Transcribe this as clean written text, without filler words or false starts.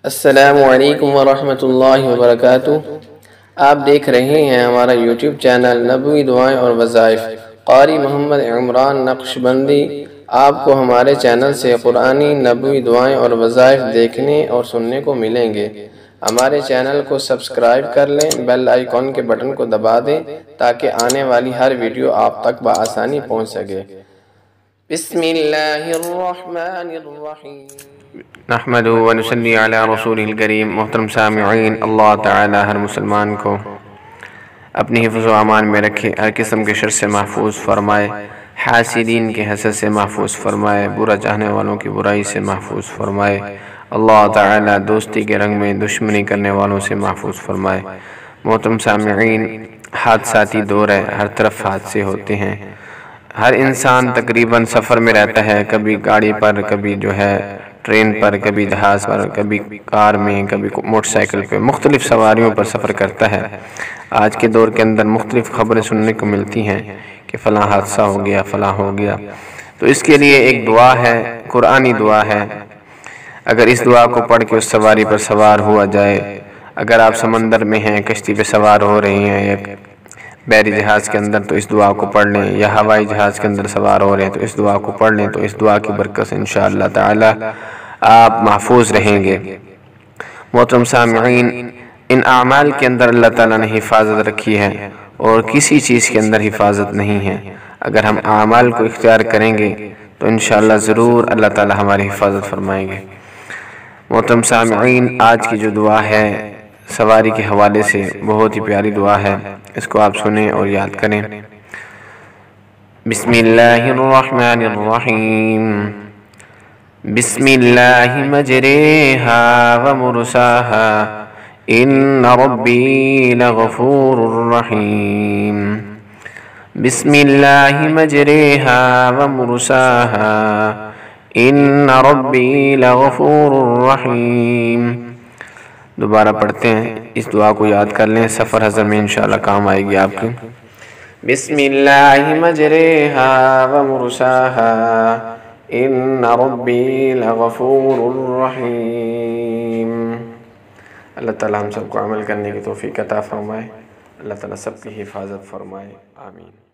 السلام علیکم ورحمۃ اللہ وبرکاتہ۔ آپ دیکھ رہے ہیں ہمارا یوٹیوب چینل نبوی دعائیں اور وظائف۔ قاری محمد عمران نقشبندی آپ کو ہمارے چینل سے قرآنی نبوی دعائیں اور وظائف دیکھنے اور سننے کو ملیں گے۔ ہمارے چینل کو سبسکرائب کر لیں، بیل آئیکن کے بٹن کو دبا دیں تاکہ آنے والی ہر ویڈیو آپ تک بآسانی پہنچ سکے۔ بسم اللہ الرحمن الرحیم۔ نحمد و نصلی علی رسول الکریم۔ محترم سامعین، اللہ تعالی ہر مسلمان کو اپنی حفظ و امان میں رکھے، ہر قسم کے شر سے محفوظ فرمائے، حاسدین کے حسد سے محفوظ فرمائے، برا چاہنے والوں کی برائی سے محفوظ فرمائے، اللہ تعالی دوستی کے رنگ میں دشمنی کرنے والوں سے محفوظ فرمائے۔ محترم سامعین، حادثاتی دور ہے، ہر طرف حادثے ہوتے ہیں، ہر انسان تقریباً سفر میں رہتا ہے، کبھی گاڑی پر، کبھی ٹرین پر، کبھی جہاز پر، کبھی کار میں، کبھی موٹر سائیکل پہ، مختلف سواریوں پر سفر کرتا ہے۔ آج کے دور کے اندر مختلف خبریں سننے کو ملتی ہیں کہ فلاں حادثہ ہو گیا، فلاں ہو گیا، تو اس کے لیے ایک دعا ہے، قرآنی دعا ہے۔ اگر اس دعا کو پڑھ کے اس سواری پر سوار ہوا جائے، اگر آپ سمندر میں ہیں، کشتی پہ سوار ہو رہی ہیں، یا بحری جہاز کے اندر، تو اس دعا کو پڑھ لیں، یا ہوائی جہاز کے اندر سوار ہو رہے ہیں تو اس دعا کو پڑھ لیں، تو اس دعا کی برکت سے انشاءاللہ تعالی آپ محفوظ رہیں گے۔ محترم سامعین، ان اعمال کے اندر اللہ تعالیٰ نے حفاظت رکھی ہے اور کسی چیز کے اندر حفاظت نہیں ہے۔ اگر ہم اعمال کو اختیار کریں گے تو انشاءاللہ ضرور اللہ تعالیٰ ہماری حفاظت فرمائیں گے۔ محترم سامعین، آج کی جو دعا ہے سواری کے حوالے سے بہت ہی پیاری دعا ہے، اس کو آپ سنیں اور یاد کریں۔ بسم اللہ الرحمن الرحیم۔ بسم اللہ مجریہا ومرساہا ان ربی لغفور رحیم۔ بسم اللہ مجریہا ومرساہا ان ربی لغفور رحیم۔ دوبارہ پڑھتے ہیں، اس دعا کو یاد کر لیں، سفر حضر میں انشاءاللہ کام آئے گی آپ کی۔ بسم اللہ مجریہا ومرساہا ان ربی لغفور رحیم۔ اللہ تعالیٰ ہم سب کو عمل کرنے کی توفیق عطا فرمائے، اللہ تعالیٰ سب کی حفاظت فرمائے، آمین۔